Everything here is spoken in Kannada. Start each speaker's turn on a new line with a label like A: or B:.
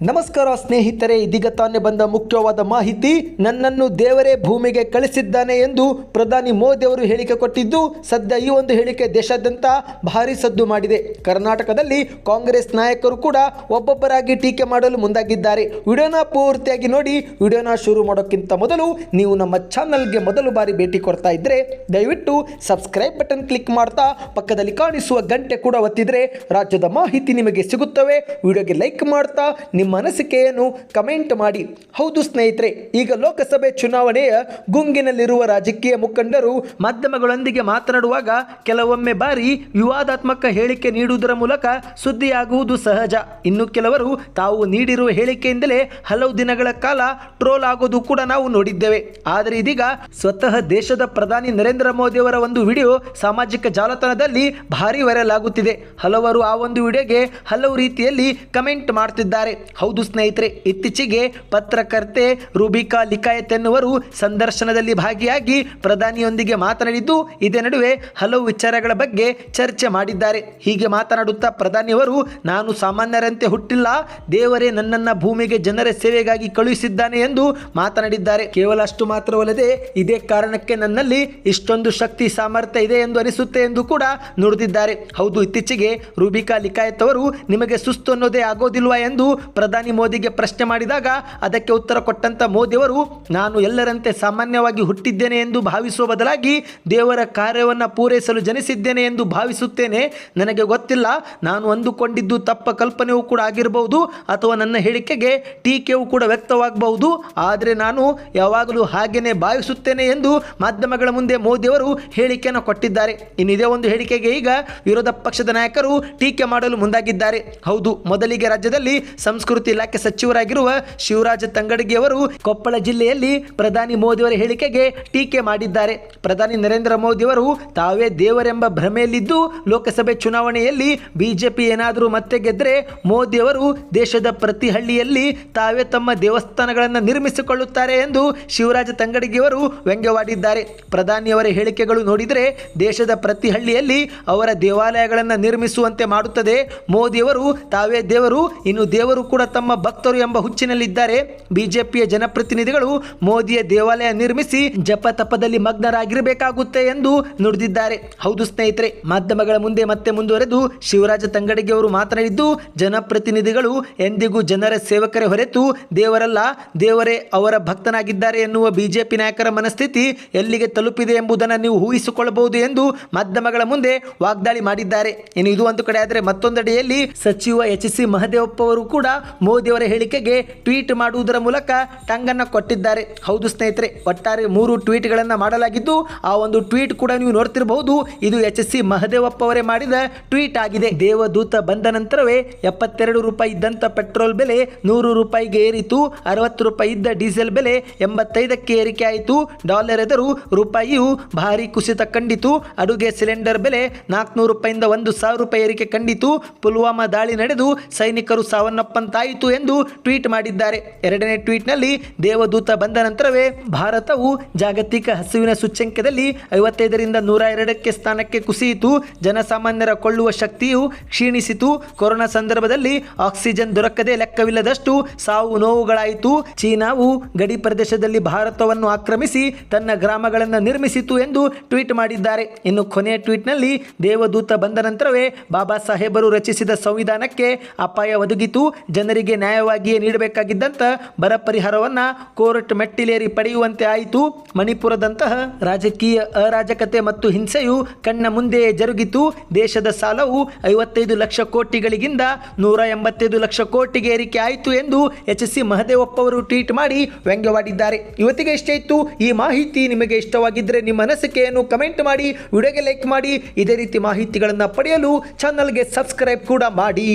A: ನಮಸ್ಕಾರ ಸ್ನೇಹಿತರೆ, ಇದೀಗ ತಾನೇ ಬಂದ ಮುಖ್ಯವಾದ ಮಾಹಿತಿ. ನನ್ನನ್ನು ದೇವರೇ ಭೂಮಿಗೆ ಕಳಿಸಿದ್ದಾನೆ ಎಂದು ಪ್ರಧಾನಿ ಮೋದಿ ಅವರು ಹೇಳಿಕೆ ಕೊಟ್ಟಿದ್ದು, ಸದ್ಯ ಈ ಒಂದು ಹೇಳಿಕೆ ದೇಶಾದ್ಯಂತ ಭಾರಿ ಸದ್ದು ಮಾಡಿದೆ. ಕರ್ನಾಟಕದಲ್ಲಿ ಕಾಂಗ್ರೆಸ್ ನಾಯಕರು ಕೂಡ ಒಬ್ಬೊಬ್ಬರಾಗಿ ಟೀಕೆ ಮಾಡಲು ಮುಂದಾಗಿದ್ದಾರೆ. ವಿಡಿಯೋನ ಪೂರ್ತಿಯಾಗಿ ನೋಡಿ. ವಿಡಿಯೋನ ಶುರು ಮಾಡೋಕ್ಕಿಂತ ಮೊದಲು ನೀವು ನಮ್ಮ ಚಾನಲ್ಗೆ ಮೊದಲು ಬಾರಿ ಭೇಟಿ ಕೊಡ್ತಾ ಇದ್ರೆ ದಯವಿಟ್ಟು ಸಬ್ಸ್ಕ್ರೈಬ್ ಬಟನ್ ಕ್ಲಿಕ್ ಮಾಡ್ತಾ ಪಕ್ಕದಲ್ಲಿ ಕಾಣಿಸುವ ಗಂಟೆ ಕೂಡ ಒತ್ತಿದ್ರೆ ರಾಜ್ಯದ ಮಾಹಿತಿ ನಿಮಗೆ ಸಿಗುತ್ತವೆ. ವಿಡಿಯೋಗೆ ಲೈಕ್ ಮಾಡ್ತಾ ನಿಮ್ಮ ಅನಿಸಿಕೆಯನ್ನು ಕಮೆಂಟ್ ಮಾಡಿ. ಹೌದು ಸ್ನೇಹಿತರೆ, ಈಗ ಲೋಕಸಭೆ ಚುನಾವಣೆಯ ಗುಂಗಿನಲ್ಲಿರುವ ರಾಜಕೀಯ ಮುಖಂಡರು ಮಾಧ್ಯಮಗಳೊಂದಿಗೆ ಮಾತನಾಡುವಾಗ ಕೆಲವೊಮ್ಮೆ ಬಾರಿ ವಿವಾದಾತ್ಮಕ ಹೇಳಿಕೆ ನೀಡುವುದರ ಮೂಲಕ ಸುದ್ದಿಯಾಗುವುದು ಸಹಜ. ಇನ್ನು ಕೆಲವರು ತಾವು ನೀಡಿರುವ ಹೇಳಿಕೆಯಿಂದಲೇ ಹಲವು ದಿನಗಳ ಕಾಲ ಟ್ರೋಲ್ ಆಗೋದು ಕೂಡ ನಾವು ನೋಡಿದ್ದೇವೆ. ಆದರೆ ಇದೀಗ ಸ್ವತಃ ದೇಶದ ಪ್ರಧಾನಿ ನರೇಂದ್ರ ಮೋದಿ ಅವರ ಒಂದು ವಿಡಿಯೋ ಸಾಮಾಜಿಕ ಜಾಲತಾಣದಲ್ಲಿ ಭಾರಿ ವೈರಲ್ ಆಗುತ್ತಿದೆ. ಹಲವರು ಆ ಒಂದು ವಿಡಿಯೋಗೆ ಹಲವು ರೀತಿಯಲ್ಲಿ ಕಮೆಂಟ್ ಮಾಡ್ತಿದ್ದಾರೆ. ಹೌದು ಸ್ನೇಹಿತರೆ, ಇತ್ತೀಚೆಗೆ ಪತ್ರಕರ್ತೆ ರೂಬಿಕಾ ಲಿಕಾಯತ್ ಎನ್ನುವರು ಸಂದರ್ಶನದಲ್ಲಿ ಭಾಗಿಯಾಗಿ ಪ್ರಧಾನಿಯೊಂದಿಗೆ ಮಾತನಾಡಿದ್ದು, ಇದೇ ನಡುವೆ ಹಲವು ವಿಚಾರಗಳ ಬಗ್ಗೆ ಚರ್ಚೆ ಮಾಡಿದ್ದಾರೆ. ಹೀಗೆ ಮಾತನಾಡುತ್ತಾ ಪ್ರಧಾನಿಯವರು, ನಾನು ಸಾಮಾನ್ಯರಂತೆ ಹುಟ್ಟಿಲ್ಲ, ದೇವರೇ ನನ್ನನ್ನು ಭೂಮಿಗೆ ಜನರ ಸೇವೆಗಾಗಿ ಕಳುಹಿಸಿದ್ದಾನೆ ಎಂದು ಮಾತನಾಡಿದ್ದಾರೆ. ಕೇವಲ ಅಷ್ಟು ಮಾತ್ರವಲ್ಲದೆ ಇದೇ ಕಾರಣಕ್ಕೆ ನನ್ನಲ್ಲಿ ಇಷ್ಟೊಂದು ಶಕ್ತಿ ಸಾಮರ್ಥ್ಯ ಇದೆ ಎಂದು ಅನಿಸುತ್ತೆ ಎಂದು ಕೂಡ ನುಡಿದಿದ್ದಾರೆ. ಹೌದು, ಇತ್ತೀಚೆಗೆ ರೂಬಿಕಾ ಲಿಕಾಯತ್ ಅವರು ನಿಮಗೆ ಸುಸ್ತು ಅನ್ನೋದೇ ಆಗೋದಿಲ್ವಾ ಎಂದು ಪ್ರಧಾನಿ ಮೋದಿಗೆ ಪ್ರಶ್ನೆ ಮಾಡಿದಾಗ ಅದಕ್ಕೆ ಉತ್ತರ ಕೊಟ್ಟಂತ ಮೋದಿಯವರು, ನಾನು ಎಲ್ಲರಂತೆ ಸಾಮಾನ್ಯವಾಗಿ ಹುಟ್ಟಿದ್ದೇನೆ ಎಂದು ಭಾವಿಸುವ ಬದಲಾಗಿ ದೇವರ ಕಾರ್ಯವನ್ನು ಪೂರೈಸಲು ಜನಿಸಿದ್ದೇನೆ ಎಂದು ಭಾವಿಸುತ್ತೇನೆ. ನನಗೆ ಗೊತ್ತಿಲ್ಲ, ನಾನು ಅಂದುಕೊಂಡಿದ್ದು ತಪ್ಪ ಕಲ್ಪನೆಯೂ ಕೂಡ ಆಗಿರಬಹುದು ಅಥವಾ ನನ್ನ ಹೇಳಿಕೆಗೆ ಟೀಕೆಯೂ ಕೂಡ ವ್ಯಕ್ತವಾಗಬಹುದು, ಆದರೆ ನಾನು ಯಾವಾಗಲೂ ಹಾಗೇನೆ ಭಾವಿಸುತ್ತೇನೆ ಎಂದು ಮಾಧ್ಯಮಗಳ ಮುಂದೆ ಮೋದಿಯವರು ಹೇಳಿಕೆಯನ್ನು ಕೊಟ್ಟಿದ್ದಾರೆ. ಇನ್ನು ಇದೇ ಒಂದು ಹೇಳಿಕೆಗೆ ಈಗ ವಿರೋಧ ಪಕ್ಷದ ನಾಯಕರು ಟೀಕೆ ಮಾಡಲು ಮುಂದಾಗಿದ್ದಾರೆ. ಹೌದು, ಮೊದಲಿಗೆ ರಾಜ್ಯದಲ್ಲಿ ಸಂಸ್ಕೃತಿ ಇಲಾಖೆ ಸಚಿವರಾಗಿರುವ ಶಿವರಾಜ ತಂಗಡಗಿಯವರು ಕೊಪ್ಪಳ ಜಿಲ್ಲೆಯಲ್ಲಿ ಪ್ರಧಾನಿ ಮೋದಿಯವರ ಹೇಳಿಕೆಗೆ ಟೀಕೆ ಮಾಡಿದ್ದಾರೆ. ಪ್ರಧಾನಿ ನರೇಂದ್ರ ಮೋದಿಯವರು ತಾವೇ ದೇವರೆಂಬ ಭ್ರಮೆಯಲ್ಲಿದ್ದು ಲೋಕಸಭೆ ಚುನಾವಣೆಯಲ್ಲಿ ಬಿಜೆಪಿ ಏನಾದರೂ ಮತ್ತೆ ಗೆದ್ದರೆ ಮೋದಿಯವರು ದೇಶದ ಪ್ರತಿ ಹಳ್ಳಿಯಲ್ಲಿ ತಾವೇ ತಮ್ಮ ದೇವಸ್ಥಾನಗಳನ್ನು ನಿರ್ಮಿಸಿಕೊಳ್ಳುತ್ತಾರೆ ಎಂದು ಶಿವರಾಜ ತಂಗಡಗಿಯವರು ವ್ಯಂಗ್ಯವಾಡಿದ್ದಾರೆ. ಪ್ರಧಾನಿಯವರ ಹೇಳಿಕೆಗಳು ನೋಡಿದರೆ ದೇಶದ ಪ್ರತಿ ಹಳ್ಳಿಯಲ್ಲಿ ಅವರ ದೇವಾಲಯಗಳನ್ನು ನಿರ್ಮಿಸುವಂತೆ ಮಾಡುತ್ತದೆ. ಮೋದಿಯವರು ತಾವೇ ದೇವರು, ಇನ್ನು ದೇವರು ಕೂಡ ತಮ್ಮ ಭಕ್ತರು ಎಂಬ ಹುಚ್ಚಿನಲ್ಲಿದ್ದಾರೆ. ಬಿಜೆಪಿಯ ಜನಪ್ರತಿನಿಧಿಗಳು ಮೋದಿಯ ದೇವಾಲಯ ನಿರ್ಮಿಸಿ ಜಪ ತಪದಲ್ಲಿ ಮಗ್ನರಾಗಿರಬೇಕಾಗುತ್ತೆ ಎಂದು ನುಡಿದಿದ್ದಾರೆ. ಹೌದು ಸ್ನೇಹಿತರೆ, ಮಾಧ್ಯಮಗಳ ಮುಂದೆ ಮತ್ತೆ ಮುಂದುವರೆದು ಶಿವರಾಜ ತಂಗಡಗಿ ಅವರು ಮಾತನಾಡಿದ್ದು, ಜನಪ್ರತಿನಿಧಿಗಳು ಎಂದಿಗೂ ಜನರ ಸೇವಕರೇ ಹೊರತು ದೇವರಲ್ಲ, ದೇವರೇ ಅವರ ಭಕ್ತನಾಗಿದ್ದಾರೆ ಎನ್ನುವ ಬಿಜೆಪಿ ನಾಯಕರ ಮನಸ್ಥಿತಿ ಎಲ್ಲಿಗೆ ತಲುಪಿದೆ ಎಂಬುದನ್ನು ನೀವು ಊಹಿಸಿಕೊಳ್ಳಬಹುದು ಎಂದು ಮಾಧ್ಯಮಗಳ ಮುಂದೆ ವಾಗ್ದಾಳಿ ಮಾಡಿದ್ದಾರೆ. ಇನ್ನು ಇದು ಒಂದು ಕಡೆ ಆದರೆ ಮತ್ತೊಂದೆಡೆಯಲ್ಲಿ ಸಚಿವ ಎಚ್.ಸಿ. ಮಹದೇವಪ್ಪ ಅವರು ಕೂಡ ಮೋದಿಯವರ ಹೇಳಿಕೆಗೆ ಟ್ವೀಟ್ ಮಾಡುವುದರ ಮೂಲಕ ಟಂಗನ್ನು ಕೊಟ್ಟಿದ್ದಾರೆ. ಹೌದು ಸ್ನೇಹಿತರೆ, ಒಟ್ಟಾರೆ 3 ಟ್ವೀಟ್ಗಳನ್ನು ಮಾಡಲಾಗಿದ್ದು ಆ ಒಂದು ಟ್ವೀಟ್ ಕೂಡ ನೀವು ನೋಡ್ತಿರಬಹುದು. ಇದು ಎಚ್.ಸಿ. ಮಹದೇವಪ್ಪ ಅವರೇ ಮಾಡಿದ ಟ್ವೀಟ್ ಆಗಿದೆ. ದೇವದೂತ ಬಂದ ನಂತರವೇ 72 ರೂಪಾಯಿ ಇದ್ದಂಥ ಪೆಟ್ರೋಲ್ ಬೆಲೆ 100 ರೂಪಾಯಿಗೆ ಏರಿತು. 60 ರೂಪಾಯಿ ಇದ್ದ ಡೀಸೆಲ್ ಬೆಲೆ 85ಕ್ಕೆ ಏರಿಕೆ ಆಯಿತು. ಡಾಲರ್ ಎದುರು ರೂಪಾಯಿಯು ಭಾರಿ ಕುಸಿತ ಕಂಡಿತು. ಅಡುಗೆ ಸಿಲಿಂಡರ್ ಬೆಲೆ 400 ರೂಪಾಯಿಂದ 1000 ರೂಪಾಯಿ ಏರಿಕೆ ಕಂಡಿತು. ಪುಲ್ವಾಮಾ ದಾಳಿ ನಡೆದು ಸೈನಿಕರು ಸಾವನ್ನಪ್ಪಂತಾಯಿತು ಎಂದು ಟ್ವೀಟ್ ಮಾಡಿದ್ದಾರೆ. ಎರಡನೇ ಟ್ವೀಟ್ನಲ್ಲಿ ದೇವದೂತ ಬಂದ ನಂತರವೇ ಭಾರತವು ಜಾಗತಿಕ ಹಸಿವಿನ ಸೂಚ್ಯಂಕದಲ್ಲಿ 55ರಿಂದ 102ಕ್ಕೆ ಸ್ಥಾನಕ್ಕೆ ಕುಸಿಯಿತು. ಜನಸಾಮಾನ್ಯರ ಕೊಳ್ಳುವ ಶಕ್ತಿಯು ಕ್ಷೀಣಿಸಿತು. ಕೊರೋನಾ ಸಂದರ್ಭದಲ್ಲಿ ಆಕ್ಸಿಜನ್ ದೊರಕದೆ ಲೆಕ್ಕವಿಲ್ಲದಷ್ಟು ಸಾವು ನೋವುಗಳಾಯಿತು. ಚೀನಾವು ಗಡಿ ಪ್ರದೇಶದಲ್ಲಿ ಭಾರತವನ್ನು ಆಕ್ರಮಿಸಿ ತನ್ನ ಗ್ರಾಮಗಳನ್ನು ನಿರ್ಮಿಸಿತು ಎಂದು ಟ್ವೀಟ್ ಮಾಡಿದ್ದಾರೆ. ಇನ್ನು ಕೊನೆಯ ಟ್ವೀಟ್ನಲ್ಲಿ ದೇವದೂತ ಬಂದ ನಂತರವೇ ಬಾಬಾ ಸಾಹೇಬರು ರಚಿಸಿದ ಸಂವಿಧಾನಕ್ಕೆ ಅಪಾಯ ಒದಗಿತು. ಜನರಿಗೆ ನ್ಯಾಯವಾಗಿಯೇ ನೀಡಬೇಕಾಗಿದ್ದಂಥ ಬರ ಪರಿಹಾರವನ್ನು ಕೋರ್ಟ್ ಮೆಟ್ಟಿಲೇರಿ ಪಡೆಯುವಂತೆ ಆಯಿತು. ಮಣಿಪುರದಂತಹ ರಾಜಕೀಯ ಅರಾಜಕತೆ ಮತ್ತು ಹಿಂಸೆಯು ಕಣ್ಣ ಮುಂದೆಯೇ ಜರುಗಿತು. ದೇಶದ ಸಾಲವು 55 ಲಕ್ಷ ಕೋಟಿಗಳಿಗಿಂತ 185 ಲಕ್ಷ ಕೋಟಿಗೆ ಏರಿಕೆ ಆಯಿತು ಎಂದು ಎಚ್.ಸಿ. ಮಹದೇವಪ್ಪ ಅವರು ಟ್ವೀಟ್ ಮಾಡಿ ವ್ಯಂಗ್ಯವಾಡಿದ್ದಾರೆ. ಇವತ್ತಿಗೆ ಇಷ್ಟ ಇತ್ತು. ಈ ಮಾಹಿತಿ ನಿಮಗೆ ಇಷ್ಟವಾಗಿದ್ದರೆ ನಿಮ್ಮ ಅನಿಸಿಕೆಯನ್ನು ಕಮೆಂಟ್ ಮಾಡಿ, ವಿಡಿಯೋಗೆ ಲೈಕ್ ಮಾಡಿ. ಇದೇ ರೀತಿ ಮಾಹಿತಿಗಳನ್ನು ಪಡೆಯಲು ಚಾನಲ್ಗೆ ಸಬ್ಸ್ಕ್ರೈಬ್ ಕೂಡ ಮಾಡಿ.